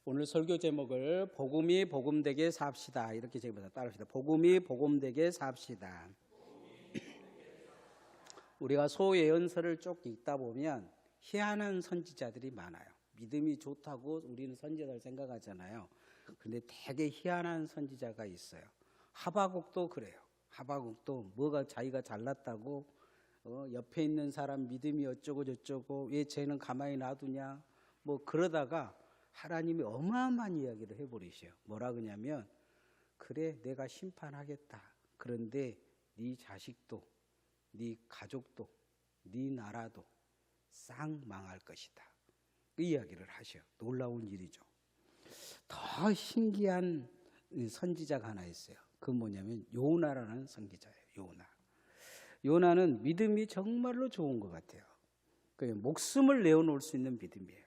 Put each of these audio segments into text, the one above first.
오늘 설교 제목을 복음이 복음되게 삽시다 이렇게 제목을 따릅시다. 복음이 복음되게 삽시다. 우리가 소예언서를 쭉 읽다 보면 희한한 선지자들이 많아요. 믿음이 좋다고 우리는 선지자를 생각하잖아요. 그런데 되게 희한한 선지자가 있어요. 하박국도 그래요. 하박국도 뭐가 자기가 잘났다고 옆에 있는 사람 믿음이 어쩌고 저쩌고 왜 쟤는 가만히 놔두냐 뭐 그러다가 하나님이 어마어마한 이야기를 해버리셔요. 뭐라 그러냐면 그래 내가 심판하겠다. 그런데 네 자식도 네 가족도 네 나라도 싹 망할 것이다. 그 이야기를 하셔요. 놀라운 일이죠. 더 신기한 선지자가 하나 있어요. 그 뭐냐면 요나라는 선지자예요. 요나는 믿음이 정말로 좋은 것 같아요. 목숨을 내어놓을 수 있는 믿음이에요.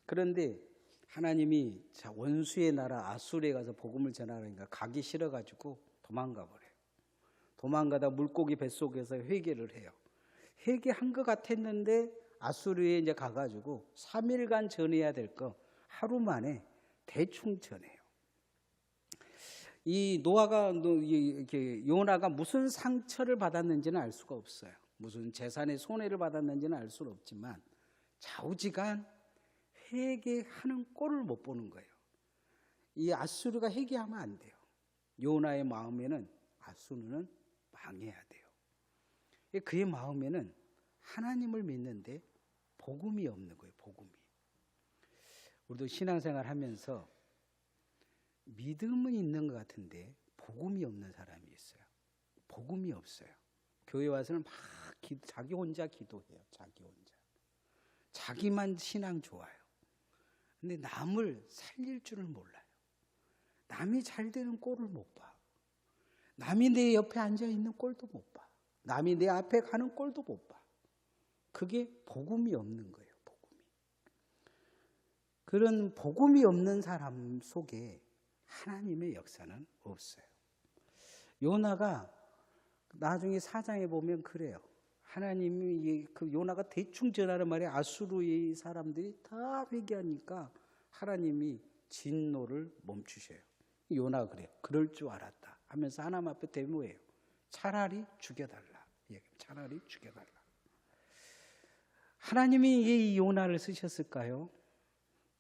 그런데 하나님이 원수의 나라 아수르에 가서 복음을 전하라니까 가기 싫어가지고 도망가 버려요. 도망가다 물고기 뱃속에서 회개를 해요. 회개한 것 같았는데 아수르에 이제 가가지고 3일간 전해야 될 거 하루 만에 대충 전해요. 이 요나가 무슨 상처를 받았는지는 알 수가 없어요. 무슨 재산의 손해를 받았는지는 알 수는 없지만 좌우지간 회개하는 꼴을 못 보는 거예요. 이 아수르가 회개하면 안 돼요. 요나의 마음에는 아수르는 망해야 돼요. 그의 마음에는 하나님을 믿는데 복음이 없는 거예요. 복음이. 우리도 신앙생활 하면서 믿음은 있는 것 같은데 복음이 없는 사람이 있어요. 복음이 없어요. 교회 와서는 막 자기 혼자 기도해요. 자기 혼자. 자기만 신앙 좋아요. 근데 남을 살릴 줄을 몰라요. 남이 잘 되는 꼴을 못 봐. 남이 내 옆에 앉아 있는 꼴도 못 봐. 남이 내 앞에 가는 꼴도 못 봐. 그게 복음이 없는 거예요. 복음이. 그런 복음이 없는 사람 속에 하나님의 역사는 없어요. 요나가 나중에 4장에 보면 그래요. 하나님이 그 요나가 대충 전하는 말에 아수르의 사람들이 다 회개하니까 하나님이 진노를 멈추셔요. 요나가 그래요. 그럴 줄 알았다 하면서 하나님 앞에 대모해요. 차라리 죽여달라. 차라리 죽여달라. 하나님이 이 요나를 쓰셨을까요?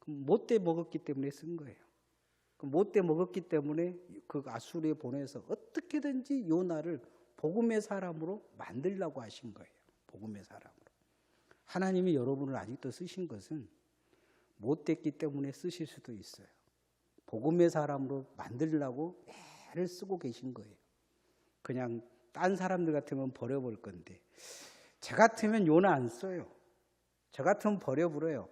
못돼 먹었기 때문에 쓴 거예요. 못돼 먹었기 때문에 그 아수르에 보내서 어떻게든지 요나를 복음의 사람으로 만들려고 하신 거예요. 복음의 사람으로. 하나님이 여러분을 아직도 쓰신 것은 못됐기 때문에 쓰실 수도 있어요. 복음의 사람으로 만들려고 애를 쓰고 계신 거예요. 그냥 딴 사람들 같으면 버려볼 건데 저 같으면 요나 안 써요. 저 같으면 버려버려요.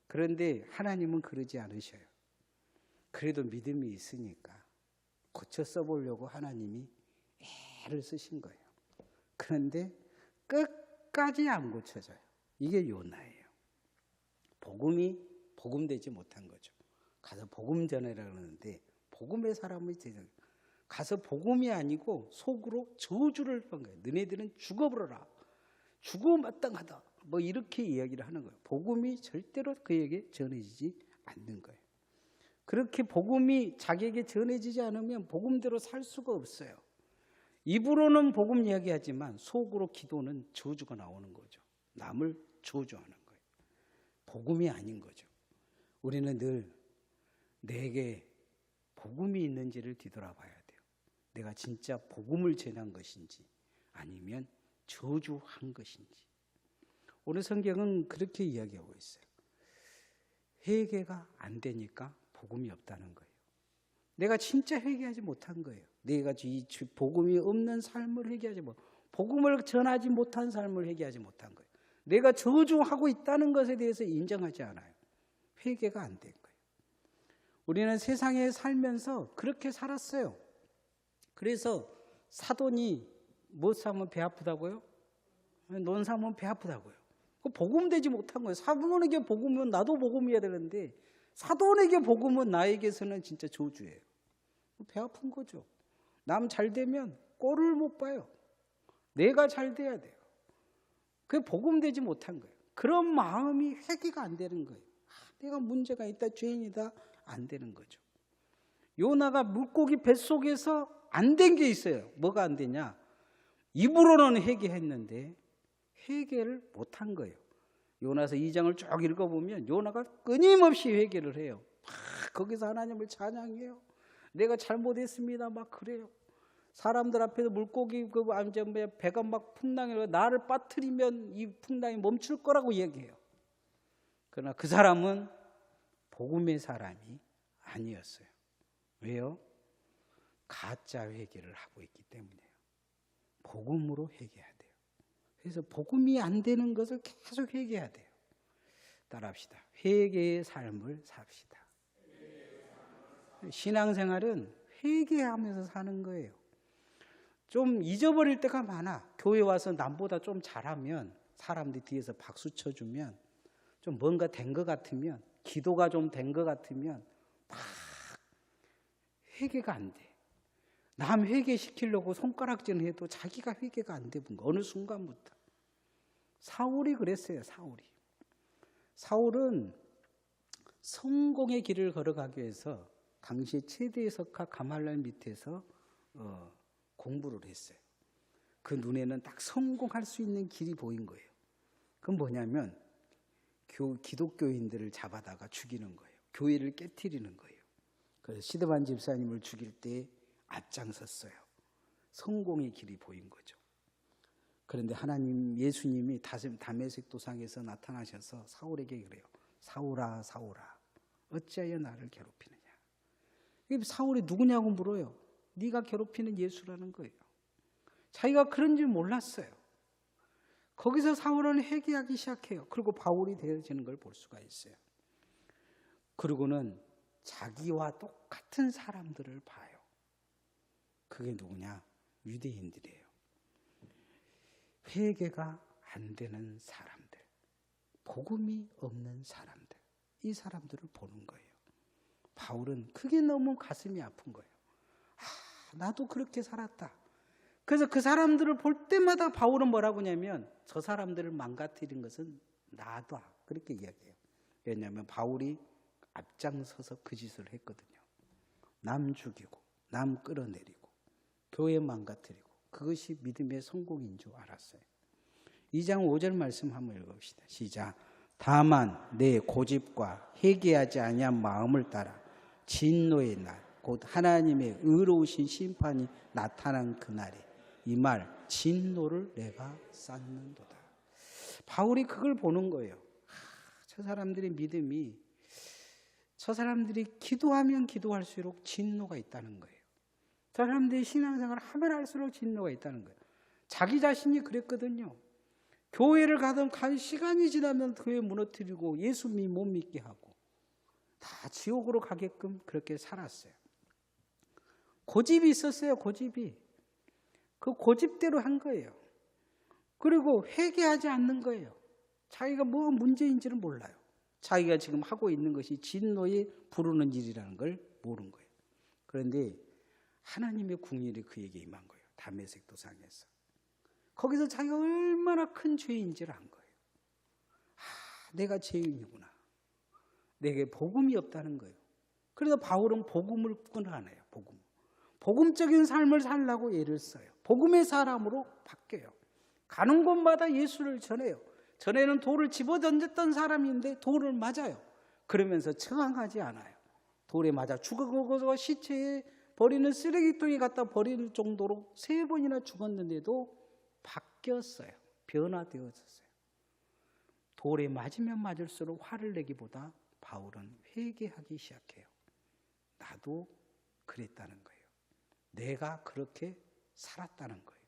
그런데 하나님은 그러지 않으셔요. 그래도 믿음이 있으니까 고쳐 써보려고 하나님이 애를 쓰신 거예요. 그런데 끝까지 안 고쳐져요. 이게 요나예요. 복음이 복음되지 못한 거죠. 가서 복음 전해라 그러는데 복음의 사람이 되는 가서 복음이 아니고 속으로 저주를 한 거예요. 너네들은 죽어버려라. 죽어 마땅하다. 뭐 이렇게 이야기를 하는 거예요. 복음이 절대로 그에게 전해지지 않는 거예요. 그렇게 복음이 자기에게 전해지지 않으면 복음대로 살 수가 없어요. 입으로는 복음 이야기하지만 속으로 기도는 저주가 나오는 거죠. 남을 저주하는 거예요. 복음이 아닌 거죠. 우리는 늘 내게 복음이 있는지를 뒤돌아봐야 돼요. 내가 진짜 복음을 전한 것인지 아니면 저주한 것인지. 오늘 성경은 그렇게 이야기하고 있어요. 회개가 안 되니까 복음이 없다는 거예요. 내가 진짜 회개하지 못한 거예요. 내가 이 복음이 없는 삶을 회개하지 못, 복음을 전하지 못한 삶을 회개하지 못한 거예요. 내가 저주하고 있다는 것에 대해서 인정하지 않아요. 회개가 안 된 거예요. 우리는 세상에 살면서 그렇게 살았어요. 그래서 사돈이 뭐 사면 배 아프다고요? 논 사면 배 아프다고요. 그 복음 되지 못한 거예요. 사돈에게 복음은 나도 복음이어야 되는데 사돈에게 복음은 나에게서는 진짜 저주예요. 배 아픈 거죠. 남 잘 되면 꼴을 못 봐요. 내가 잘 돼야 돼요. 그게 복음 되지 못한 거예요. 그런 마음이 회개가 안 되는 거예요. 내가 문제가 있다, 죄인이다. 안 되는 거죠. 요나가 물고기 뱃속에서 안 된 게 있어요. 뭐가 안 되냐? 입으로는 회개했는데 회개를 못한 거예요. 요나서 2장을 쭉 읽어보면 요나가 끊임없이 회개를 해요. 막 거기서 하나님을 찬양해요. 내가 잘못했습니다. 막 그래요. 사람들 앞에서 물고기 배가 막 풍랑이 나를 빠뜨리면 이 풍랑이 멈출 거라고 얘기해요. 그러나 그 사람은 복음의 사람이 아니었어요. 왜요? 가짜 회개를 하고 있기 때문이에요. 복음으로 회개해야 돼요. 그래서 복음이 안 되는 것을 계속 회개해야 돼요. 따라합시다. 회개의 삶을 삽시다. 신앙생활은 회개하면서 사는 거예요. 좀 잊어버릴 때가 많아. 교회 와서 남보다 좀 잘하면 사람들이 뒤에서 박수 쳐주면 좀 뭔가 된 것 같으면 기도가 좀 된 것 같으면 막 회개가 안 돼. 남 회개시키려고 손가락질 해도 자기가 회개가 안 되는 거. 어느 순간부터. 사울이 그랬어요. 사울은 성공의 길을 걸어가기 위해서 당시 최대의 석학 가말리엘 밑에서 공부를 했어요. 그 눈에는 딱 성공할 수 있는 길이 보인 거예요. 그건 뭐냐면 기독교인들을 잡아다가 죽이는 거예요. 교회를 깨트리는 거예요. 그래서 시드반 집사님을 죽일 때 앞장섰어요. 성공의 길이 보인 거죠. 그런데 하나님 예수님이 다메섹 도상에서 나타나셔서 사울에게 그래요. 사울아 사울아 어찌하여 나를 괴롭히느냐. 사울이 누구냐고 물어요. 네가 괴롭히는 예수라는 거예요. 자기가 그런 줄 몰랐어요. 거기서 사울은 회개하기 시작해요. 그리고 바울이 되어지는 걸 볼 수가 있어요. 그리고는 자기와 똑같은 사람들을 봐요. 그게 누구냐? 유대인들이에요. 회개가 안 되는 사람들, 복음이 없는 사람들, 이 사람들을 보는 거예요. 바울은 그게 너무 가슴이 아픈 거예요. 나도 그렇게 살았다. 그래서 그 사람들을 볼 때마다 바울은 뭐라고 하냐면 저 사람들을 망가뜨린 것은 나다. 그렇게 이야기해요. 왜냐하면 바울이 앞장서서 그 짓을 했거든요. 남 죽이고 남 끌어내리고 교회 망가뜨리고 그것이 믿음의 성공인 줄 알았어요. 2장 5절 말씀 한번 읽읍시다. 시작. 다만 내 고집과 회개하지 아니한 마음을 따라 진노의 날 곧 하나님의 의로우신 심판이 나타난 그날에 이 말 진노를 내가 쌓는도다. 바울이 그걸 보는 거예요. 저 사람들의 믿음이 저 사람들이 기도하면 기도할수록 진노가 있다는 거예요. 저 사람들이 신앙생활을 하면 할수록 진노가 있다는 거예요. 자기 자신이 그랬거든요. 교회를 가던 시간이 지나면 교회 무너뜨리고 예수 못 믿게 하고 다 지옥으로 가게끔 그렇게 살았어요. 고집이 있었어요. 고집이. 그 고집대로 한 거예요. 그리고 회개하지 않는 거예요. 자기가 뭐 문제인지를 몰라요. 자기가 지금 하고 있는 것이 진노에 부르는 일이라는 걸 모르는 거예요. 그런데 하나님의 궁일이 그에게 임한 거예요. 다메섹 도상에서. 거기서 자기가 얼마나 큰 죄인지를 안 거예요. 내가 죄인이구나. 내게 복음이 없다는 거예요. 그래서 바울은 복음을 끊어내요. 복음적인 삶을 살라고 애를 써요. 복음의 사람으로 바뀌어요. 가는 곳마다 예수를 전해요. 전에는 돌을 집어던졌던 사람인데 돌을 맞아요. 그러면서 저항하지 않아요. 돌에 맞아 죽어서 시체에 버리는 쓰레기통에 갖다 버릴 정도로 3번이나 죽었는데도 바뀌었어요. 변화되어졌어요. 돌에 맞으면 맞을수록 화를 내기보다 바울은 회개하기 시작해요. 나도 그랬다는 거예요. 내가 그렇게 살았다는 거예요.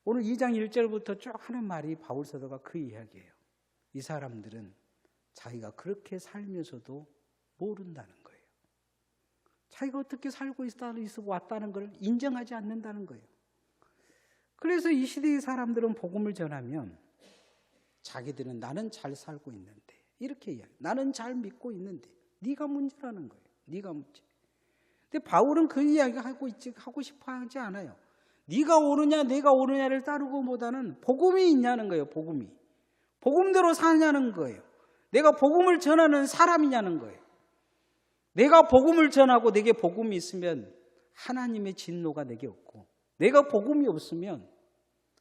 오늘 2장 1절부터 쭉 하는 말이 바울 사도가 그 이야기예요. 이 사람들은 자기가 그렇게 살면서도 모른다는 거예요. 자기가 어떻게 살고 왔다는 걸 인정하지 않는다는 거예요. 그래서 이 시대의 사람들은 복음을 전하면 자기들은 나는 잘 살고 있는데 이렇게 이야기해요. 나는 잘 믿고 있는데 네가 문제라는 거예요. 네가 문제. 근데 바울은 그 이야기 하고 싶어 하지 않아요. 네가 옳으냐 내가 옳으냐를 따르고보다는 복음이 있냐는 거예요. 복음대로 사냐는 거예요. 내가 복음을 전하는 사람이냐는 거예요. 내가 복음을 전하고 내게 복음이 있으면 하나님의 진노가 내게 없고, 내가 복음이 없으면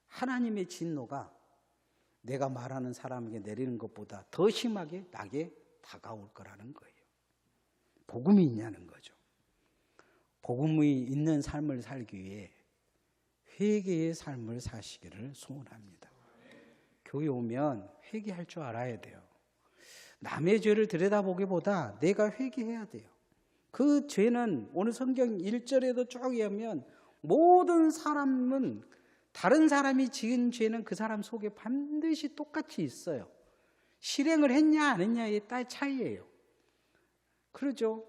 하나님의 진노가 내가 말하는 사람에게 내리는 것보다 더 심하게 나게 다가올 거라는 거예요. 복음이 있냐는 거죠. 복음이 있는 삶을 살기 위해 회개의 삶을 사시기를 소원합니다. 교회 오면 회개할 줄 알아야 돼요. 남의 죄를 들여다보기보다 내가 회개해야 돼요. 그 죄는 오늘 성경 1절에도 쭉 이하면 모든 사람은, 다른 사람이 지은 죄는 그 사람 속에 반드시 똑같이 있어요. 실행을 했냐 안 했냐의 차이예요. 그러죠.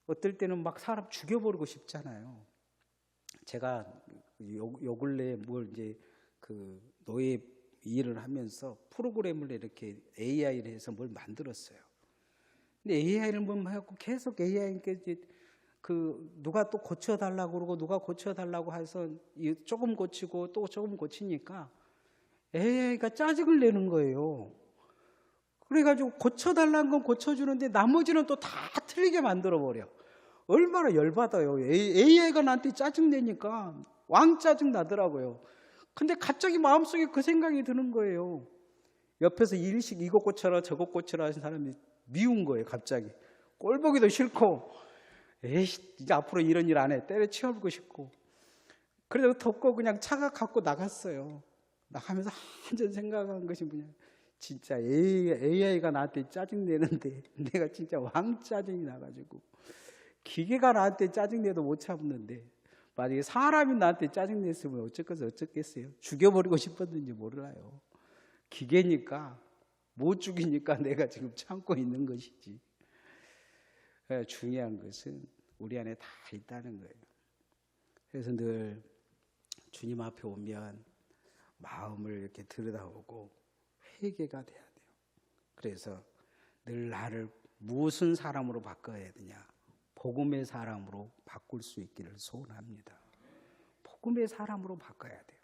어떨 때는 막 사람 죽여버리고 싶잖아요. 제가 요 근래 그 노예 일을 하면서 프로그램을 이렇게 AI를 해서 뭘 만들었어요. 근데 AI를 뭐 하고 계속 AI께 누가 또 고쳐달라고 그러고 누가 고쳐달라고 해서 조금 고치고 또 조금 고치니까 AI가 짜증을 내는 거예요. 그래가지고 고쳐달라는 건 고쳐주는데 나머지는 또 다 틀리게 만들어버려. 얼마나 열받아요. AI가 나한테 짜증내니까 왕 짜증 나더라고요. 근데 갑자기 마음속에 그 생각이 드는 거예요. 옆에서 일식 이것 고쳐라 저것 고쳐라 하신 사람이 미운 거예요. 갑자기 꼴보기도 싫고, 에이씨 이제 앞으로 이런 일 안 해, 때려치워보고 싶고. 그래서 덮고 그냥 차가 갖고 나갔어요. 나가면서 한전 생각한 것이 뭐냐, 진짜 AI가 나한테 짜증내는데 내가 진짜 왕 짜증이 나가지고, 기계가 나한테 짜증내도 못 참는데 만약에 사람이 나한테 짜증냈으면 어쩌겠어요? 죽여버리고 싶었는지 몰라요. 기계니까 못 죽이니까 내가 지금 참고 있는 것이지. 중요한 것은 우리 안에 다 있다는 거예요. 그래서 늘 주님 앞에 오면 마음을 이렇게 들여다보고 회개가 돼야 돼요. 그래서 늘 나를 무슨 사람으로 바꿔야 되냐? 복음의 사람으로 바꿀 수 있기를 소원합니다. 복음의 사람으로 바꿔야 돼요.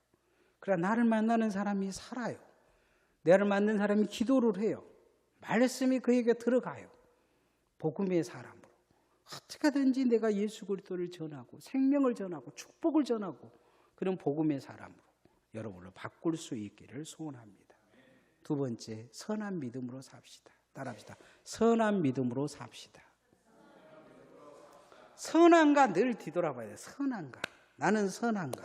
그러나 나를 만나는 사람이 살아요. 나를 만나는 사람이 기도를 해요. 말씀이 그에게 들어가요. 복음의 사람으로. 어떻게든지 내가 예수 그리스도를 전하고 생명을 전하고 축복을 전하고 그런 복음의 사람으로 여러분을 바꿀 수 있기를 소원합니다. 두 번째, 선한 믿음으로 삽시다. 따라합시다. 선한 믿음으로 삽시다. 선한가 늘 뒤돌아봐야 돼요. 선한가? 나는 선한가?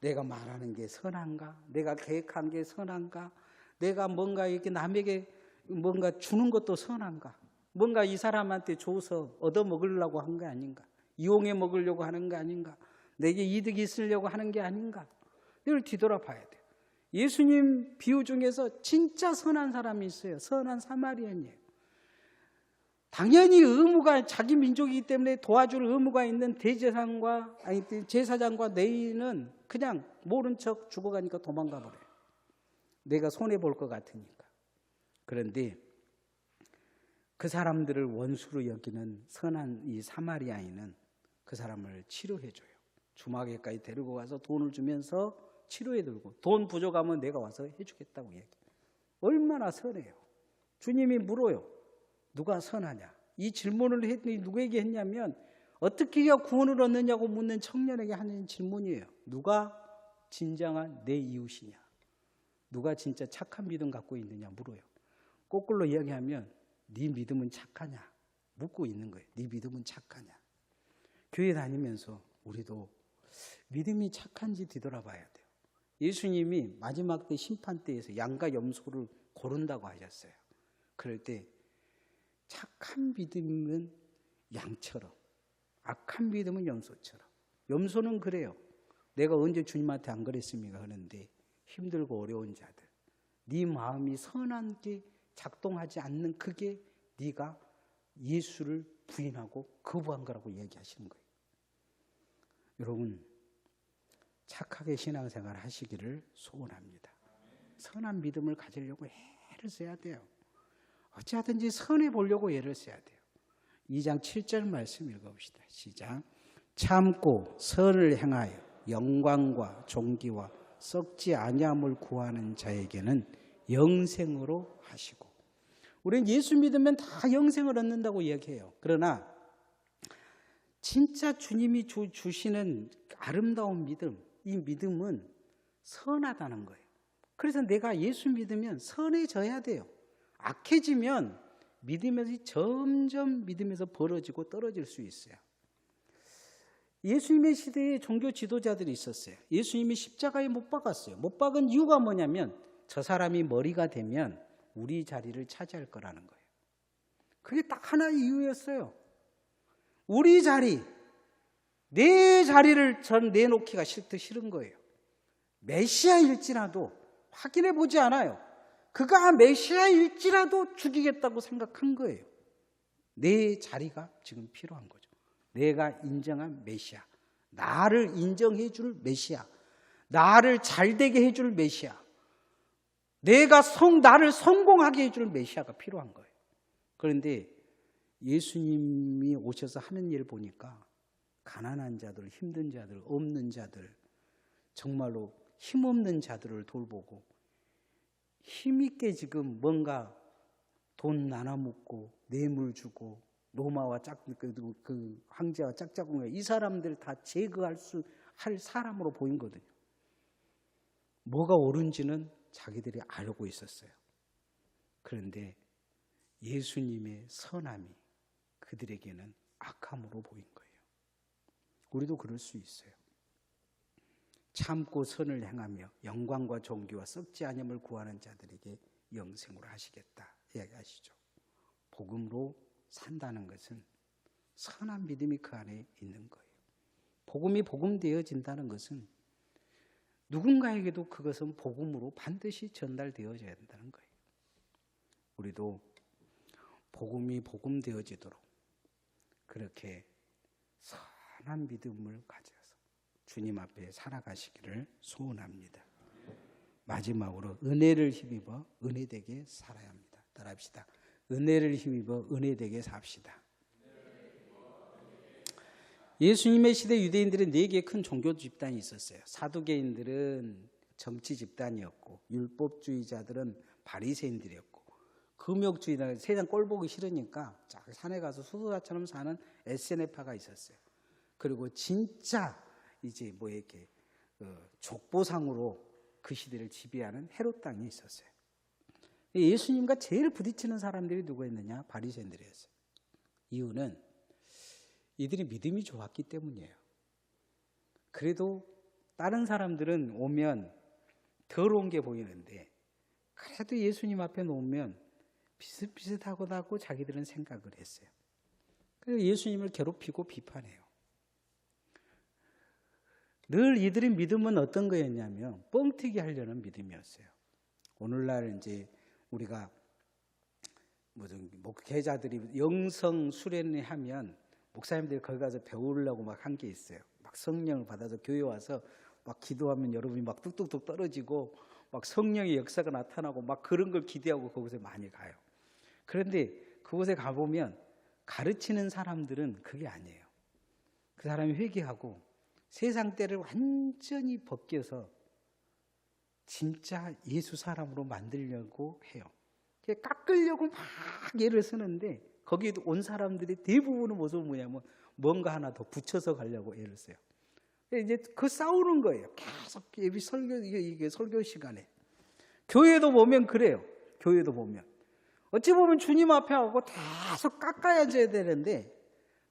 내가 말하는 게 선한가? 내가 계획한 게 선한가? 내가 뭔가 이렇게 남에게 뭔가 주는 것도 선한가? 뭔가 이 사람한테 줘서 얻어먹으려고 한 게 아닌가? 이용해 먹으려고 하는 게 아닌가? 내게 이득이 있으려고 하는 게 아닌가? 늘 뒤돌아봐야 돼요. 예수님 비유 중에서 진짜 선한 사람이 있어요. 선한 사마리아인이에요. 당연히 의무가, 자기 민족이기 때문에 도와줄 의무가 있는 제사장과 레위인은 그냥 모른 척 죽어가니까 도망가 버려요. 내가 손해볼 것 같으니까. 그런데 그 사람들을 원수로 여기는 선한 이 사마리아인은 그 사람을 치료해줘요. 주막에까지 데리고 가서 돈을 주면서 치료해들고, 돈 부족하면 내가 와서 해주겠다고 얘기해요. 얼마나 선해요. 주님이 물어요. 누가 선하냐? 이 질문을 했더니 누구에게 했냐면, 어떻게 해야 구원을 얻느냐고 묻는 청년에게 하는 질문이에요. 누가 진정한 내 이웃이냐? 누가 진짜 착한 믿음 갖고 있느냐 물어요. 거꾸로 이야기하면 네 믿음은 착하냐? 묻고 있는 거예요. 네 믿음은 착하냐? 교회 다니면서 우리도 믿음이 착한지 뒤돌아봐야 돼요. 예수님이 마지막 때 심판 때에서 양과 염소를 고른다고 하셨어요. 그럴 때 착한 믿음은 양처럼, 악한 믿음은 염소처럼. 염소는 그래요. 내가 언제 주님한테 안 그랬습니까? 하는데 힘들고 어려운 자들, 네 마음이 선한 게 작동하지 않는 그게 네가 예수를 부인하고 거부한 거라고 얘기하시는 거예요. 여러분, 착하게 신앙생활 하시기를 소원합니다. 선한 믿음을 가지려고 애를 써야 돼요. 어찌하든지 선해 보려고 애를 써야 돼요. 2장 7절 말씀 읽어봅시다. 시작. 참고 선을 행하여 영광과 존귀와 썩지 아니함을 구하는 자에게는 영생으로 하시고 우리는 예수 믿으면 다 영생을 얻는다고 이야기해요. 그러나 진짜 주님이 주시는 아름다운 믿음, 이 믿음은 선하다는 거예요. 그래서 내가 예수 믿으면 선해져야 돼요. 악해지면 믿음에서 점점 믿음에서 벌어지고 떨어질 수 있어요. 예수님의 시대에 종교 지도자들이 있었어요. 예수님이 십자가에 못 박았어요. 못 박은 이유가 뭐냐면 저 사람이 머리가 되면 우리 자리를 차지할 거라는 거예요. 그게 딱 하나의 이유였어요. 우리 자리, 내 자리를 전 내놓기가 싫은 거예요. 메시아일지라도 확인해 보지 않아요. 그가 메시아일지라도 죽이겠다고 생각한 거예요. 내 자리가 지금 필요한 거죠. 내가 인정한 메시아, 나를 인정해 줄 메시아, 나를 잘되게 해줄 메시아, 나를 성공하게 해줄 메시아가 필요한 거예요. 그런데 예수님이 오셔서 하는 일을 보니까 가난한 자들, 힘든 자들, 없는 자들, 정말로 힘없는 자들을 돌보고 힘있게 지금 뭔가 돈 나눠 먹고 뇌물 주고 로마와 그 황제와 짝짝꿍 이 사람들 다 제거할 할 사람으로 보인거든요. 뭐가 옳은지는 자기들이 알고 있었어요. 그런데 예수님의 선함이 그들에게는 악함으로 보인 거예요. 우리도 그럴 수 있어요. 참고 선을 행하며 영광과 존귀와 썩지 아니함을 구하는 자들에게 영생으로 하시겠다 이야기하시죠. 복음으로 산다는 것은 선한 믿음이 그 안에 있는 거예요. 복음이 복음되어진다는 것은 누군가에게도 그것은 복음으로 반드시 전달되어져야 된다는 거예요. 우리도 복음이 복음되어지도록 그렇게 선한 믿음을 가져서 주님 앞에 살아가시기를 소원합니다. 마지막으로 은혜를 힘입어 은혜되게 살아야 합니다. 따라합시다. 은혜를 힘입어 은혜되게 삽시다. 예수님의 시대 유대인들은 4개의 큰 종교 집단이 있었어요. 사두개인들은 정치 집단이었고, 율법주의자들은 바리새인들이었고, 금욕주의자는 세상 꼴 보기 싫으니까 산에 가서 수도자처럼 사는 SNF파가 있었어요. 그리고 진짜 이제 이렇게 족보상으로 그 시대를 지배하는 헤롯 땅이 있었어요. 예수님과 제일 부딪히는 사람들이 누구였느냐? 바리새인들이었어요. 이유는 이들이 믿음이 좋았기 때문이에요. 그래도 다른 사람들은 오면 더러운 게 보이는데 그래도 예수님 앞에 놓으면 비슷비슷하고 자기들은 생각을 했어요. 그래서 예수님을 괴롭히고 비판해요. 늘 이들의 믿음은 어떤 거였냐면 뻥튀기 하려는 믿음이었어요. 오늘날 이제 우리가 무슨 목회자들이 영성 수련회 하면 목사님들이 거기 가서 배우려고 막 한 게 있어요. 막 성령을 받아서 교회 와서 막 기도하면 여러분이 막 뚝뚝뚝 떨어지고 막 성령의 역사가 나타나고 막 그런 걸 기대하고 그곳에 많이 가요. 그런데 그곳에 가보면 가르치는 사람들은 그게 아니에요. 그 사람이 회개하고 세상 때를 완전히 벗겨서 진짜 예수 사람으로 만들려고 해요. 깎으려고 막 애를 쓰는데 거기에 온 사람들이 대부분의 모습은 뭐냐면 뭔가 하나 더 붙여서 가려고 애를 써요. 이제 그 싸우는 거예요. 계속 예비 설교 이게 설교 시간에 교회도 보면 그래요. 교회도 보면 어찌 보면 주님 앞에 하고 계속 깎아야져야 되는데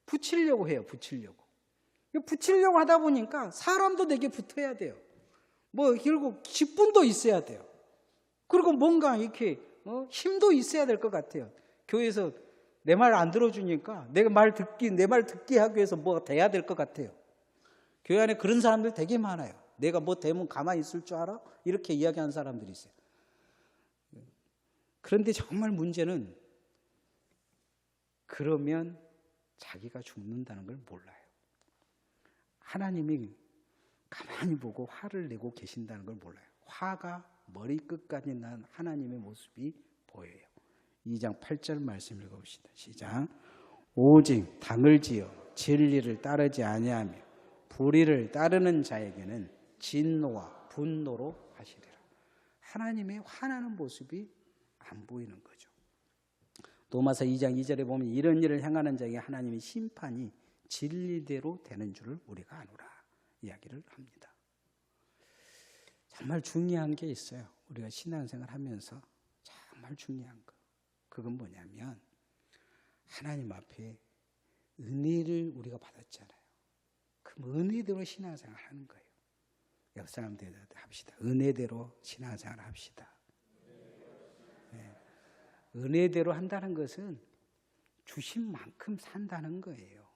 붙이려고 해요. 붙이려고 하다 보니까 사람도 내게 붙어야 돼요. 결국 직분도 있어야 돼요. 그리고 뭔가 이렇게 힘도 있어야 될 것 같아요. 교회에서 내 말 안 들어주니까 내 말 듣게 하기 위해서 뭐가 돼야 될 것 같아요. 교회 안에 그런 사람들 되게 많아요. 내가 뭐 되면 가만히 있을 줄 알아? 이렇게 이야기하는 사람들이 있어요. 그런데 정말 문제는 그러면 자기가 죽는다는 걸 몰라요. 하나님이 가만히 보고 화를 내고 계신다는 걸 몰라요. 화가 머리끝까지 난 하나님의 모습이 보여요. 2장 8절 말씀 읽어봅시다. 시작. 오직 당을 지어 진리를 따르지 아니하며 불의를 따르는 자에게는 진노와 분노로 하시리라. 하나님의 화나는 모습이 안 보이는 거죠. 로마서 2장 2절에 보면 이런 일을 행하는 자에게 하나님의 심판이 진리대로 되는 줄을 우리가 아노라 이야기를 합니다. 정말 중요한 게 있어요. 우리가 신앙생활 하면서 정말 중요한 거. 그건 뭐냐면 하나님 앞에 은혜를 우리가 받았잖아요. 그럼 은혜대로 신앙생활 하는 거예요. 옆 사람들한테 합시다. 은혜대로 신앙생활 합시다. 네. 은혜대로 한다는 것은 주신 만큼 산다는 거예요.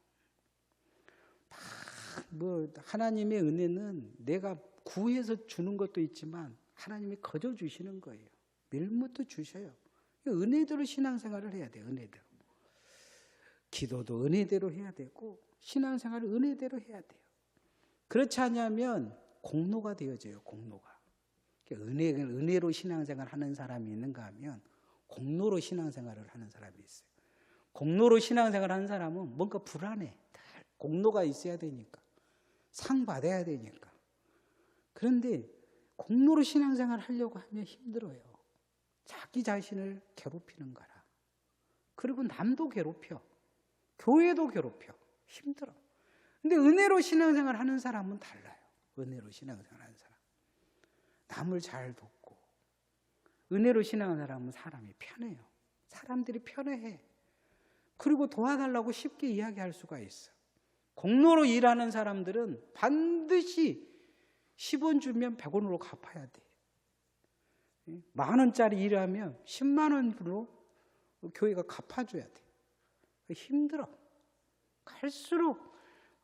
뭐 하나님의 은혜는 내가 구해서 주는 것도 있지만 하나님이 거저 주시는 거예요. 밀묻도 주셔요. 은혜대로 신앙생활을 해야 돼요. 은혜대로. 기도도 은혜대로 해야 되고 신앙생활을 은혜대로 해야 돼요. 그렇지 않으면 공로가 되어져요. 공로가. 은혜로 신앙생활을 하는 사람이 있는가 하면 공로로 신앙생활을 하는 사람이 있어요. 공로로 신앙생활을 하는 사람은 뭔가 불안해. 공로가 있어야 되니까. 상 받아야 되니까. 그런데 공로로 신앙생활을 하려고 하면 힘들어요. 자기 자신을 괴롭히는 거라. 그리고 남도 괴롭혀. 교회도 괴롭혀. 힘들어. 근데 은혜로 신앙생활 하는 사람은 달라요. 은혜로 신앙생활 하는 사람. 남을 잘 돕고. 은혜로 신앙하는 사람은 사람이 편해요. 사람들이 편해해. 그리고 도와달라고 쉽게 이야기할 수가 있어. 공로로 일하는 사람들은 반드시 10원 주면 100원으로 갚아야 돼. 10,000원짜리 일하면 10만 원으로 교회가 갚아줘야 돼. 힘들어. 갈수록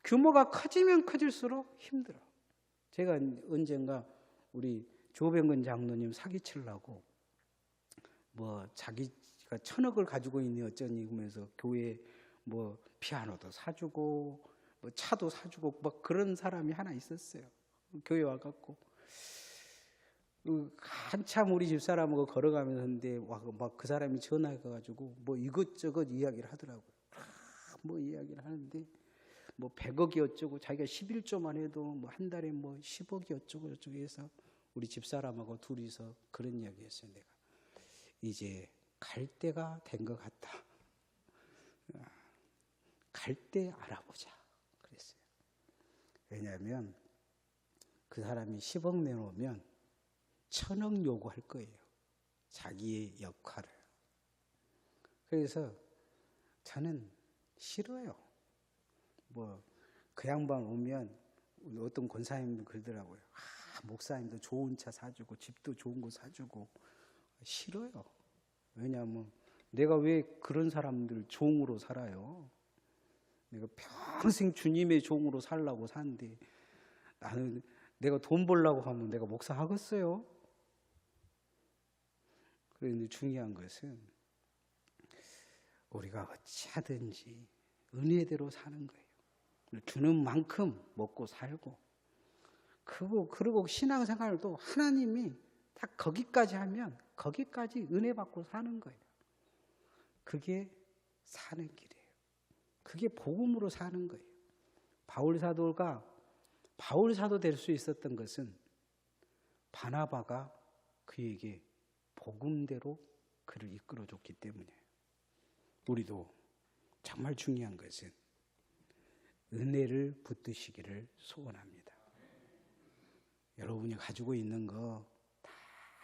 규모가 커지면 커질수록 힘들어. 제가 언젠가 우리 조병근 장로님 사기치려고 뭐 자기가 1,000억을 가지고 있니 어쩌니 하면서 교회 뭐 피아노도 사주고 뭐 차도 사주고 막 그런 사람이 하나 있었어요. 교회 와갖고 한참 우리 집사람하고 걸어가면서인데 막 그 사람이 전화해가지고 뭐 이것저것 이야기를 하더라고요. 뭐 이야기를 하는데 뭐 100억이 어쩌고 자기가 11조만 해도 뭐 한 달에 뭐 10억이 어쩌고 저쩌고 해서 우리 집사람하고 둘이서 그런 이야기 했어요. 내가 이제 갈 때가 된 것 같다. 갈 때 알아보자 그랬어요. 왜냐하면 그 사람이 10억 내놓으면 1,000억 요구할 거예요. 자기의 역할을. 그래서 저는 싫어요. 뭐 그 양반 오면 어떤 권사님도 그러더라고요. 목사님도 좋은 차 사주고 집도 좋은 거 사주고. 싫어요. 왜냐하면 내가 왜 그런 사람들 종으로 살아요. 내가 평생 주님의 종으로 살라고 사는데 나는 내가 돈 벌려고 하면 내가 목사 하겠어요? 그런데 중요한 것은 우리가 어찌 하든지 은혜대로 사는 거예요. 주는 만큼 먹고 살고 그리고 신앙생활도 하나님이 딱 거기까지 하면 거기까지 은혜 받고 사는 거예요. 그게 사는 길이에요. 그게 복음으로 사는 거예요. 바울 사도 될 수 있었던 것은 바나바가 그에게 복음대로 그를 이끌어줬기 때문이에요. 우리도 정말 중요한 것은 은혜를 붙드시기를 소원합니다. 여러분이 가지고 있는 거 다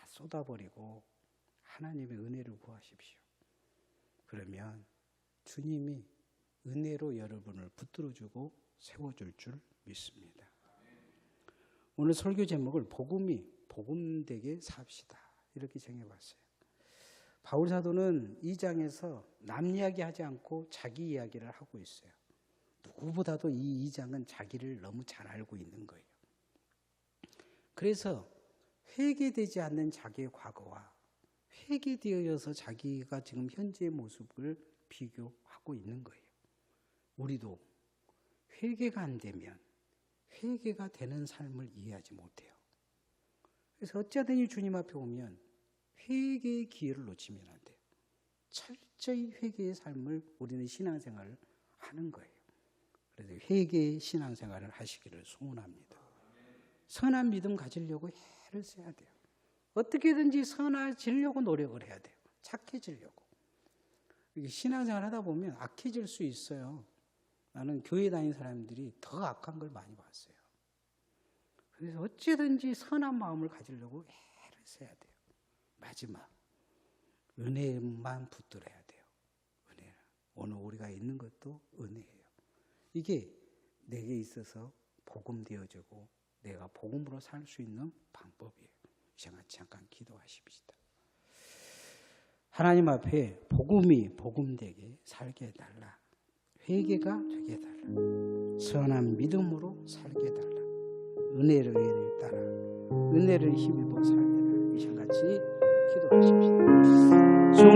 쏟아버리고 하나님의 은혜를 구하십시오. 그러면 주님이 은혜로 여러분을 붙들어주고 세워줄 줄 믿습니다. 오늘 설교 제목을 복음되게 삽시다 이렇게 정해봤어요. 바울 사도는 이 장에서 남 이야기하지 않고 자기 이야기를 하고 있어요. 누구보다도 이 장은 자기를 너무 잘 알고 있는 거예요. 그래서 회개되지 않는 자기의 과거와 회개되어서 자기가 지금 현재의 모습을 비교하고 있는 거예요. 우리도 회개가 안 되면 회개가 되는 삶을 이해하지 못해요. 그래서 어찌하든지 주님 앞에 오면 회개의 기회를 놓치면 안 돼요. 철저히 회개의 삶을 우리는 신앙생활을 하는 거예요. 그래서 회개의 신앙생활을 하시기를 소원합니다. 선한 믿음 가지려고 애를 써야 돼요. 어떻게든지 선해지려고 노력을 해야 돼요. 착해지려고. 이게 신앙생활 하다 보면 악해질 수 있어요. 나는 교회 다니는 사람들이 더 악한 걸 많이 봤어요. 그래서 어찌든지 선한 마음을 가지려고 애를 써야 돼요. 마지막 은혜만 붙들어야 돼요. 은혜. 오늘 우리가 있는 것도 은혜예요. 이게 내게 있어서 복음 되어지고 내가 복음으로 살 수 있는 방법이에요. 이 시간 잠깐 기도하십시다. 하나님 앞에 복음이 복음되게 살게 해달라. 회개가 되게 해달라. 선한 믿음으로 살게 해달라. 은혜를 따라 은혜를 힘입어 살게 해달라. 이 시간 같이 기도하십시다.